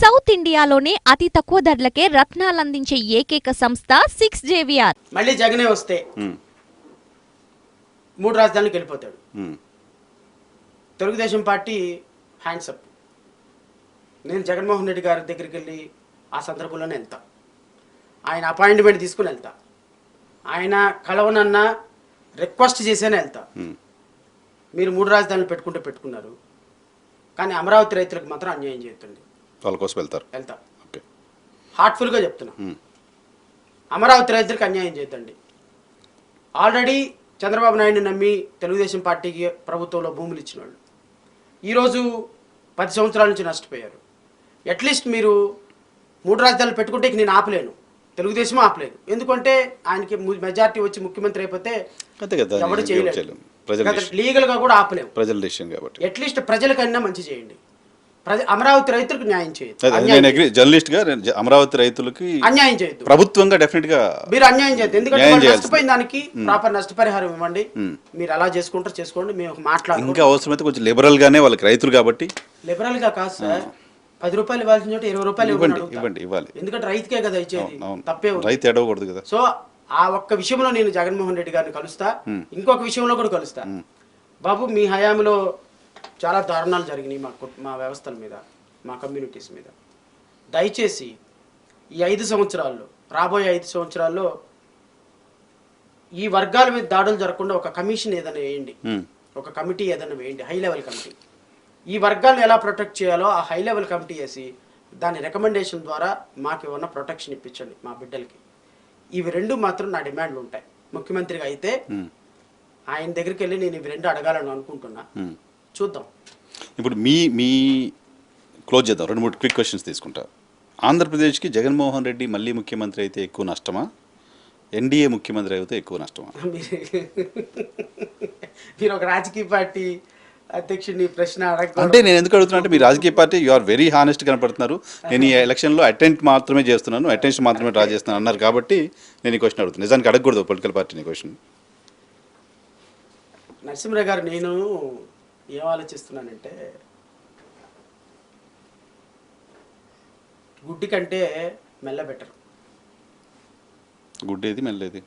South ఇండియాలోనే అతి తక్కువ ధరలకే రత్నాలందించే ఏకైక సంస్థ 6JVR. మళ్ళీ జగనే వస్తే 3 రాజధానులకు వెళ్ళిపోతాడు. Telugu Desam party hands up. నేను జగన్మోహన్ రెడ్డి గారి దగ్గరికి వెళ్ళి ఆ సందర్భంలోనే వెళ్తా, ఆయన అపాయింట్మెంట్ తీసుకుని వెళ్తా, ఆయన కలవనన్నా రిక్వెస్ట్ చేసేనే వెళ్తా. మీరు 3 రాజధానులు పెట్టుకున్నారు, కానీ అమరావతి రైతులకు మాత్రం అన్యాయం చేయొద్దండి. వాళ్ళ కోసం వెళ్తా హార్ట్ఫుల్గా చెప్తున్నా. అమరావతి రైతులకు అన్యాయం చేయొద్దండి. ఆల్రెడీ చంద్రబాబు నాయుడిని నమ్మి తెలుగుదేశం పార్టీకి ప్రభుత్వంలో భూములు ఇచ్చిన వాళ్ళు ఈరోజు 10 సంవత్సరాల నుంచి నష్టపోయారు. అట్లీస్ట్ మీరు 3 రాజధానులు పెట్టుకుంటే నేను ఆపలేను, తెలుగుదేశం ఆపలేదు. ఎందుకంటే ఆయనకి మెజార్టీ వచ్చి ముఖ్యమంత్రి అయిపోతే ఎవరు చేయలేదు, లీగల్గా కూడా ఆపలేము. ప్రజల డిసిషన్ కాబట్టి అట్లీస్ట్ ప్రజలకన్నా మంచి చేయండి, అమరావతి రైతులకు న్యాయం చేయొద్దు. జర్నలిస్ట్ గా అమరావతి రైతులకి అన్యాయం చేయొద్దు, ప్రభుత్వంగా డెఫినెట్ గా మీరు అన్యాయం చేయొద్దు. ఎందుకంటే నష్టపోయిన దానికి ప్రాపర్ నష్టపరిహారం ఇవ్వండి. మీరు అలా చేసుకుంటారు చేసుకోండి, మేము మాట్లాడాలి. ఇంకా అవసరమైతే కొంచెం లిబరల్ గానే వాళ్ళకి రైతులు కాబట్టి. లిబరల్ గా కాదు సార్, 10 రూపాయలు ఇవ్వాల్సిన చోట 20 రూపాయలు ఇవ్వాలి. ఎందుకంటే రైతుకే కదా ఇచ్చేది, తప్పే రైతు ఎడవకూడదు కదా. సో ఆ ఒక్క విషయంలో నేను జగన్మోహన్ రెడ్డి గారిని కలుస్తా, ఇంకొక విషయంలో కూడా కలుస్తా. బాబు, మీ హయాంలో చాలా దారుణాలు జరిగినాయి మా వ్యవస్థల మీద, మా కమ్యూనిటీస్ మీద. దయచేసి ఈ 5 సంవత్సరాల్లో, రాబోయే 5 సంవత్సరాల్లో ఈ వర్గాల మీద దాడులు జరగకుండా ఒక కమిషన్ ఏదైనా వేయండి, ఒక కమిటీ ఏదైనా వేయండి, హై లెవెల్ కమిటీ. ఈ వర్గాలను ఎలా ప్రొటెక్ట్ చేయాలో ఆ హై లెవెల్ కమిటీ వేసి దాని రికమెండేషన్ ద్వారా మాకు ఏమన్నా ప్రొటెక్షన్ ఇప్పించండి మా బిడ్డలకి. ఇవి 2 మాత్రం నా డిమాండ్లు ఉంటాయి. ముఖ్యమంత్రిగా అయితే ఆయన దగ్గరికి వెళ్ళి నేను ఇవి 2 అడగాలని అనుకుంటున్నా, చూద్దాం. ఇప్పుడు మీ క్లోజ్ చేద్దాం. 2-3 క్విక్ క్వశ్చన్స్ తీసుకుంటా. ఆంధ్రప్రదేశ్కి జగన్మోహన్ రెడ్డి మళ్ళీ ముఖ్యమంత్రి అయితే ఎక్కువ నష్టమా, ఎన్డీఏ ముఖ్యమంత్రి అయితే ఎక్కువ నష్టమా? మీరు ఒక రాజకీయ పార్టీ అధ్యక్షుడిని ప్రశ్న అంటే నేను ఎందుకు అడుగుతున్నా అంటే, మీ రాజకీయ party you are very honest కనపడుతున్నారు. నేను ఈ ఎలక్షన్లో అటెంప్ట్ మాత్రమే చేస్తున్నాను, అటెన్షన్ మాత్రమే డ్రా చేస్తున్నాను అన్నారు కాబట్టి నేను ఈ క్వశ్చన్ అడుగుతున్నాను. నిజానికి అడగకూడదు పొలిటికల్ పార్టీని క్వశ్చన్. నరసింహరావు గారు, నేను ఏం ఆలోచిస్తున్నానంటే, గుడ్డి కంటే మెల్ల బెటర్. గుడ్డేది మెల్లేది?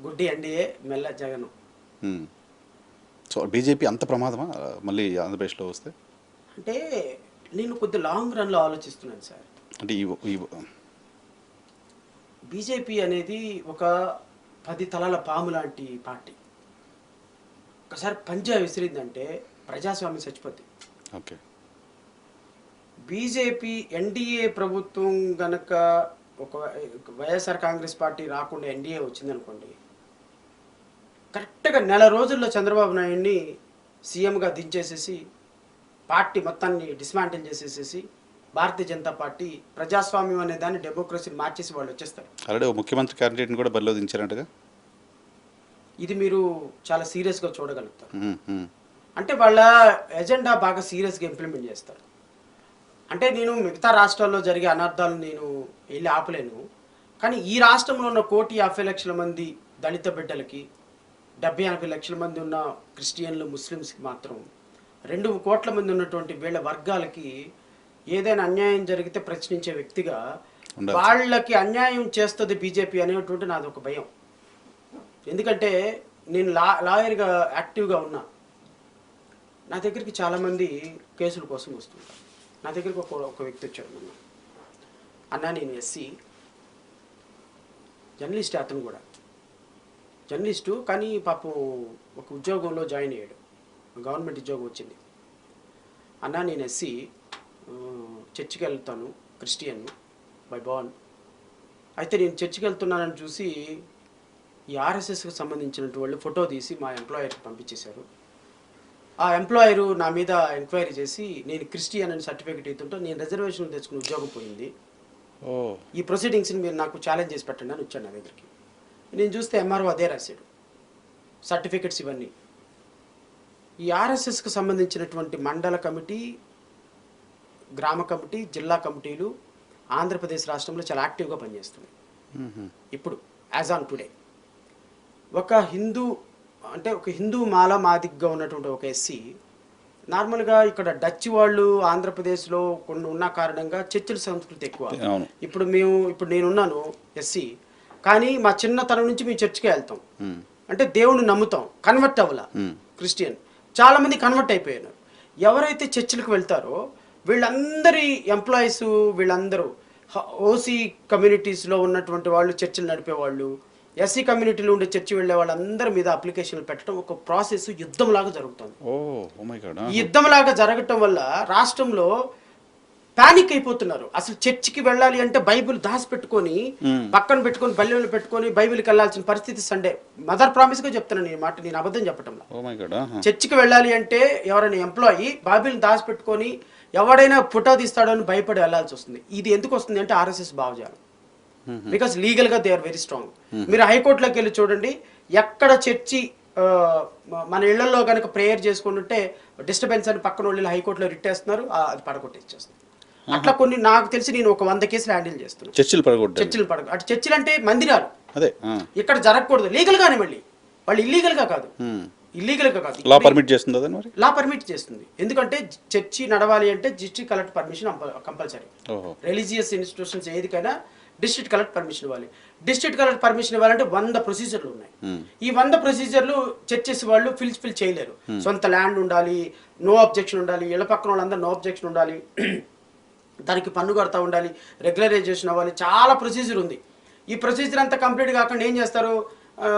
గుడ్డి ఎన్డీఏ, మెల్ల జగన్. సో బీజేపీ అంత ప్రమాదమా మళ్ళీ ఆంధ్రప్రదేశ్లో వస్తే? అంటే నేను కొద్ది లాంగ్ రన్లో ఆలోచిస్తున్నాను సార్. అంటే బీజేపీ అనేది ఒక 10 తలల పాము లాంటి పార్టీ. ఒకసారి పంజా విసిరిందంటే ప్రజాస్వామ్యం చచ్చిపోద్ది. ఓకే. బీజేపీ ఎన్డీఏ ప్రభుత్వం గనక ఒక వైఎస్ఆర్ కాంగ్రెస్ పార్టీ రాకుండా ఎన్డీఏ వచ్చిందనుకోండి, కరెక్ట్గా 1 రోజుల్లో చంద్రబాబు నాయుడిని సీఎంగా దించేసేసి పార్టీ మొత్తాన్ని డిస్మాంటిల్ చేసేసేసి భారతీయ జనతా పార్టీ ప్రజాస్వామ్యం అనే దాన్ని డెమోక్రసీని మార్చేసి వాళ్ళు వచ్చేస్తారు. ఆల్రెడీ ముఖ్యమంత్రి క్యాండిడేట్ని కూడా బరిలో దించారంటగా. ఇది మీరు చాలా సీరియస్గా చూడగలుగుతారు. అంటే వాళ్ళ ఎజెండా బాగా సీరియస్గా ఇంప్లిమెంట్ చేస్తారు. అంటే నేను మిగతా రాష్ట్రాల్లో జరిగే అనర్థాలను నేను వెళ్ళి ఆపలేను, కానీ ఈ రాష్ట్రంలో ఉన్న 1,50,00,000 మంది దళిత బిడ్డలకి, 70-80 లక్షల మంది ఉన్న క్రిస్టియన్లు, ముస్లిమ్స్కి మాత్రం 2 కోట్ల మంది ఉన్నటువంటి వీళ్ళ వర్గాలకి ఏదైనా అన్యాయం జరిగితే ప్రశ్నించే వ్యక్తిగా వాళ్ళకి అన్యాయం చేస్తుంది బీజేపీ అనేటువంటి నాది ఒక భయం. ఎందుకంటే నేను లాయర్గా యాక్టివ్గా ఉన్నా. నా దగ్గరికి చాలామంది కేసుల కోసం వస్తుంటారు. నా దగ్గరికి ఒక వ్యక్తి వచ్చాడు, అన్నా నేను ఎస్సీ జర్నలిస్ట్, అతను కూడా జర్నలిస్టు, కానీ పాపం ఒక ఉద్యోగంలో జాయిన్ అయ్యాడు, గవర్నమెంట్ ఉద్యోగం వచ్చింది. అన్నా నేను ఎస్సీ, చర్చికి వెళ్తాను, క్రిస్టియన్ బై బాన్. అయితే నేను చర్చికి వెళ్తున్నానని చూసి ఈ ఆర్ఎస్ఎస్కి సంబంధించినటువంటి వాళ్ళు ఫోటో తీసి మా ఎంప్లాయర్కి పంపించేశారు. ఆ ఎంప్లాయరు నా మీద ఎంక్వైరీ చేసి నేను క్రిస్టియన్ అని సర్టిఫికేట్ ఇస్తుంటే నేను రిజర్వేషన్ తెచ్చుకుని ఉద్యోగం పోయింది, ఈ ప్రొసీడింగ్స్ని మీరు నాకు ఛాలెంజ్ చేసి పెట్టండి అని వచ్చాను నా దగ్గరికి. నేను చూస్తే ఎంఆర్ఓ అదే రాశాడు, సర్టిఫికెట్స్ ఇవన్నీ. ఈ ఆర్ఎస్ఎస్కి సంబంధించినటువంటి మండల కమిటీ, గ్రామ కమిటీ, జిల్లా కమిటీలు ఆంధ్రప్రదేశ్ రాష్ట్రంలో చాలా యాక్టివ్గా పనిచేస్తున్నాయి. ఇప్పుడు యాజ్ ఆన్ టుడే ఒక హిందూ మాల మాదిగ్గా ఉన్నటువంటి ఒక ఎస్సీ నార్మల్గా ఇక్కడ డచ్ వాళ్ళు ఆంధ్రప్రదేశ్లో కొన్ని ఉన్న కారణంగా చర్చిల సంస్కృతి ఎక్కువ. అవును. ఇప్పుడు నేనున్నాను ఎస్సీ, కానీ మా చిన్నతనం నుంచి మేము చర్చికే వెళ్తాం. అంటే దేవుణ్ణి నమ్ముతాం, కన్వర్ట్ అవ్వాల. క్రిస్టియన్ చాలా మంది కన్వర్ట్ అయిపోయారు. ఎవరైతే చర్చిలకు వెళ్తారో వీళ్ళందరి ఎంప్లాయీస్, వీళ్ళందరూ ఓసీ కమ్యూనిటీస్లో ఉన్నటువంటి వాళ్ళు, చర్చిలు నడిపేవాళ్ళు, ఎస్సీ కమ్యూనిటీలో ఉండే చర్చి వెళ్ళే వాళ్ళందరి మీద అప్లికేషన్లు పెట్టడం ఒక ప్రాసెస్ యుద్ధంలాగా జరుగుతుంది. ఈ యుద్ధంలాగా జరగటం వల్ల రాష్ట్రంలో పానిక్ అయిపోతున్నారు. అసలు చర్చికి వెళ్ళాలి అంటే బైబిల్ దాచిపెట్టుకొని పక్కన పెట్టుకొని బల్లెలు పెట్టుకొని బైబిల్కి వెళ్ళాల్సిన పరిస్థితి. సండే మదర్ ప్రామిస్ గా చెప్తున్నాను ఈ మాట, నేను అబద్ధం చెప్పటంలో. చర్చికి వెళ్ళాలి అంటే ఎవరైనా ఎంప్లాయీ బైబిల్ దాచిపెట్టుకొని ఎవడైనా ఫోటో తీస్తాడో అని భయపడి వెళ్ళాల్సి వస్తుంది. ఇది ఎందుకు వస్తుంది అంటే ఆర్ఎస్ఎస్ భావజాలం. బికాస్ లీగల్ గా దే ఆర్ వెరీ స్ట్రాంగ్. మీరు హైకోర్టులోకి వెళ్ళి చూడండి, ఎక్కడ చర్చి మన ఇళ్లలో కనుక ప్రేయర్ చేసుకుంటుంటే డిస్టర్బెన్స్ అని పక్కన వాళ్ళు హైకోర్టులో రిట్టేస్తున్నారు, అది పడగొట్టేస్తారు. అట్లా కొన్ని నాకు తెలిసి నేను ఒక 100 కేసులు హ్యాండిల్ చేస్తున్నాను. చర్చిలు పడగొట్టు అటు చర్చిలు అంటే మందిరాలు అదే ఇక్కడ జరగకూడదు లీగల్ గానే, మళ్ళీ వాళ్ళు ఇల్లీగల్ గా కాదు, లా పర్మిట్ చేస్తుంది. లా పర్మిట్ చేస్తుంది. ఎందుకంటే చర్చి నడవాలి అంటే district collector permission compulsory. Religious institutions ఏదికైనా డిస్ట్రిక్ట్ కలెక్టర్ పర్మిషన్ ఇవ్వాలి. డిస్ట్రిక్ట్ కలెక్టర్ పర్మిషన్ ఇవ్వాలంటే 100 ప్రొసీజర్లు ఉన్నాయి. ఈ 100 ప్రొసీజర్లు చర్చెస్ వాళ్ళు ఫిల్ చేయలేరు. సొంత ల్యాండ్ ఉండాలి, నో అబ్జెక్షన్ ఉండాలి, ఇళ్ల పక్కన వాళ్ళందరూ నో అబ్జెక్షన్ ఉండాలి, దానికి పన్ను కడతా ఉండాలి, రెగ్యులరైజేషన్ అవ్వాలి, చాలా ప్రొసీజర్ ఉంది. ఈ ప్రొసీజర్ అంతా కంప్లీట్ కాకుండా ఏం చేస్తారు,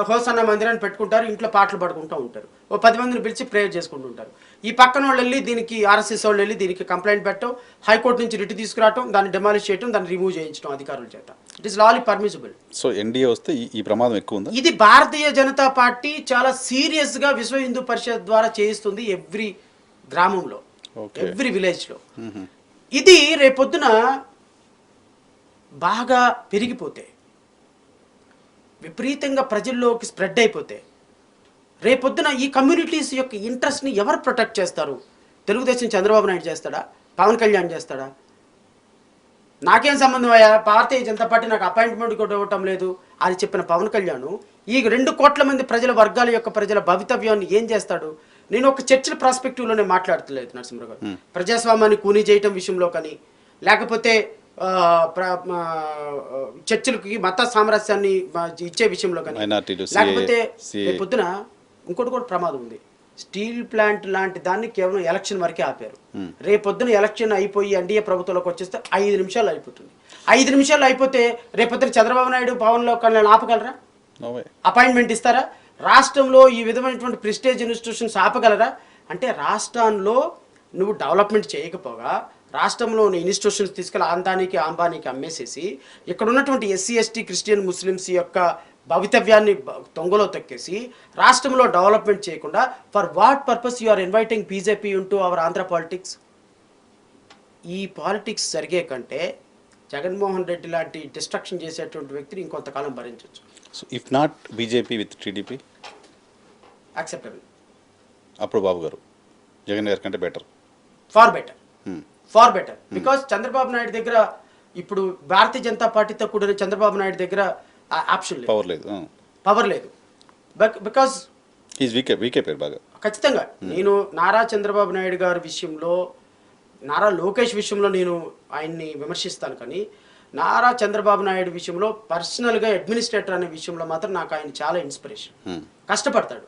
హోసన్న మందిరాన్ని పెట్టుకుంటారు, ఇంట్లో పాటలు పాడుకుంటూ ఉంటారు, ఓ 10 మందిని పిలిచి ప్రేయర్ చేసుకుంటూ ఉంటారు. ఈ పక్కన వాళ్ళు వెళ్ళి దీనికి ఆర్ఎస్ఎస్ వాళ్ళు వెళ్ళి దీనికి కంప్లైంట్ పెట్టడం, హైకోర్టు నుంచి రిట్ తీసుకురావడం, దాన్ని డెమాలిష్ చేయడం, దాన్ని రిమూవ్ చేయించడం అధికారుల చేత. ఇట్ ఈస్ లాలీ పర్మిసిబుల్. సో ఎన్డీఏ వస్తే ఈ ప్రమాదం ఎక్కువ ఉంది. ఇది భారతీయ జనతా పార్టీ చాలా సీరియస్ గా విశ్వ హిందూ పరిషత్ ద్వారా చేయిస్తుంది. ఎవ్రీ గ్రామంలో, ఎవ్రీ విలేజ్ లో. ఇది రేపొద్దున బాగా పెరిగిపోతే, విపరీతంగా ప్రజల్లోకి స్ప్రెడ్ అయిపోతే, రేపొద్దున ఈ కమ్యూనిటీస్ యొక్క ఇంట్రెస్ట్ని ఎవరు ప్రొటెక్ట్ చేస్తారు? తెలుగుదేశం చంద్రబాబు నాయుడు చేస్తాడా? పవన్ కళ్యాణ్ చేస్తాడా? నాకేం సంబంధం అయ్యా, భారతీయ జనతా పార్టీ నాకు అపాయింట్మెంట్ కూడా ఇవ్వటం లేదు అని చెప్పిన పవన్ కళ్యాణ్ ఈ 2 కోట్ల మంది ప్రజల వర్గాల యొక్క ప్రజల భవితవ్యాన్ని ఏం చేస్తాడు? నేను ఒక చర్చల ప్రాస్పెక్టివ్లోనే మాట్లాడతలేదు నరసింహరావు గారు. ప్రజాస్వామ్యాన్ని కూనీ చేయటం విషయంలో కానీ, లేకపోతే చర్చలకి మత సామరస్యాన్ని ఇచ్చే విషయంలో కానీ, లేకపోతే పొద్దున ఇంకోటి కూడా ప్రమాదం ఉంది. స్టీల్ ప్లాంట్ లాంటి దాన్ని కేవలం ఎలక్షన్ వరకే ఆపారు. రేపొద్దున ఎలక్షన్ అయిపోయి ఎన్డీఏ ప్రభుత్వంలోకి వచ్చేస్తే 5 నిమిషాలు అయిపోతుంది. 5 నిమిషాలు అయిపోతే రేపొద్దున చంద్రబాబు నాయుడు పవన్ కళ్యాణ్ ఆపగలరా? అపాయింట్మెంట్ ఇస్తారా? రాష్ట్రంలో ఈ విధమైనటువంటి ప్రెస్టేజ్ ఇన్స్టిట్యూషన్స్ ఆపగలరా? అంటే రాష్ట్రంలో నువ్వు డెవలప్మెంట్ చేయకపోగా రాష్ట్రంలో ఉన్న ఇన్స్టిట్యూషన్స్ తీసుకెళ్ళి అంబానీకి అమ్మేసేసి ఇక్కడ ఉన్నటువంటి ఎస్సీ ఎస్టీ క్రిస్టియన్ ముస్లిమ్స్ యొక్క భవితవ్యాన్ని తొంగలో తొక్కేసి రాష్ట్రంలో డెవలప్మెంట్ చేయకుండా for what purpose you are inviting BJP into our Andhra politics? ఈ పాలిటిక్స్ జరిగే కంటే జగన్మోహన్ రెడ్డి లాంటి డిస్ట్రక్షన్ చేసేటువంటి వ్యక్తిని ఇంకొంతకాలం భరించవచ్చు. So if not BJP with TDP acceptable. అప్పుడు బాబు గారు జగన్ గారి కంటే better, far better. Because Chandrababu Naidu దగ్గర ఇప్పుడు భారతీయ జనతా పార్టీతో కూడా చంద్రబాబు నాయుడు దగ్గర ఆప్షన్ లేదు, పవర్ లేదు. బికాస్ బాగా ఖచ్చితంగా నేను నారా చంద్రబాబు నాయుడు గారి విషయంలో, నారా లోకేష్ విషయంలో నేను ఆయన్ని విమర్శిస్తాను, కానీ నారా చంద్రబాబు నాయుడు విషయంలో పర్సనల్గా అడ్మినిస్ట్రేటర్ అనే విషయంలో మాత్రం నాకు ఆయన చాలా ఇన్స్పిరేషన్. కష్టపడతాడు.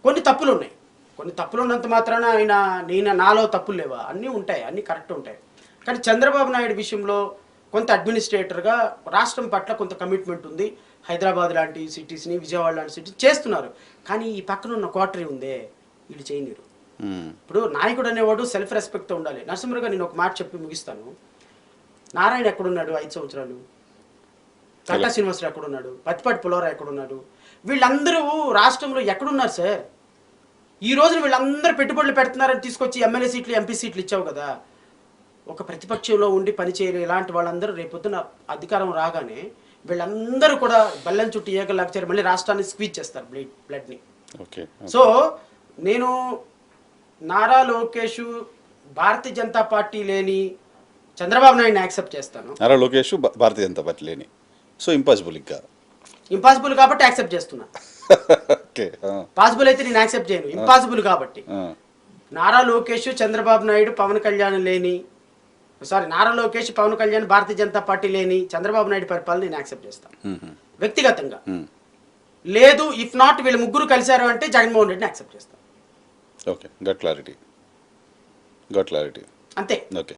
కొన్ని తప్పులు ఉన్నాయి, కొన్ని తప్పులు ఉన్నంత మాత్రాన నాలో తప్పులు లేవా? అన్నీ ఉంటాయి, అన్నీ కరెక్ట్ ఉంటాయి. కానీ చంద్రబాబు నాయుడు విషయంలో కొంత అడ్మినిస్ట్రేటర్గా రాష్ట్రం పట్ల కొంత కమిట్మెంట్ ఉంది. హైదరాబాద్ లాంటి సిటీస్ని, విజయవాడ లాంటి సిటీస్ చేస్తున్నారు. కానీ ఈ పక్కన ఉన్న క్వార్టరీ ఉందే, వీళ్ళు చేయనిరు. ఇప్పుడు నాయకుడు అనేవాడు సెల్ఫ్ రెస్పెక్ట్తో ఉండాలి. నరసింహరావు నేను ఒక మాట చెప్పి ముగిస్తాను. నారాయణ ఎక్కడున్నాడు 5 సంవత్సరాలు? కట్టా శ్రీనివాసరావు ఎక్కడున్నాడు? పత్తిపాటి పుల్లారావు ఎక్కడున్నాడు? వీళ్ళందరూ రాష్ట్రంలో ఎక్కడున్నారు సార్? ఈ రోజున వీళ్ళందరూ పెట్టుబడులు పెడుతున్నారని తీసుకొచ్చి ఎమ్మెల్యే సీట్లు, ఎంపీ సీట్లు ఇచ్చావు కదా. ఒక ప్రతిపక్షంలో ఉండి పనిచేయరు ఇలాంటి వాళ్ళందరూ రేపొద్దున అధికారం రాగానే వీళ్ళందరూ కూడా బెల్లం చుట్టూ ఏకలాగా చేరి మళ్ళీ రాష్ట్రాన్ని స్క్వీజ్ చేస్తారు బ్లడ్ని. సో నేను నారా లోకేష్ భారతీయ జనతా పార్టీ లేని చంద్రబాబు నాయుడిని యాక్సెప్ట్ చేస్తాను. నారా లోకేష్ భారతీయ జనతా పార్టీ లేని, సో ఇంపాసిబుల్ కాబట్టి యాక్సెప్ట్ చేస్తున్నా. పాసిబుల్ అయితే నేను యాక్సెప్ట్ చేయను, ఇంపాసిబుల్ కాబట్టి. నారా లోకేష్, చంద్రబాబు నాయుడు, పవన్ కళ్యాణ్ లేని, నారా లోకేష్, పవన్ కళ్యాణ్, భారతీయ జనతా పార్టీ లేని చంద్రబాబు నాయుడు పరిపాలన నేను యాక్సెప్ట్ చేస్తాను వ్యక్తిగతంగా. లేదు, ఇఫ్ నాట్ వీళ్ళు ముగ్గురు కలిశారు అంటే జగన్మోహన్ రెడ్డిని యాక్సెప్ట్ చేస్తాను. Okay, got clarity. అంతే. ఓకే.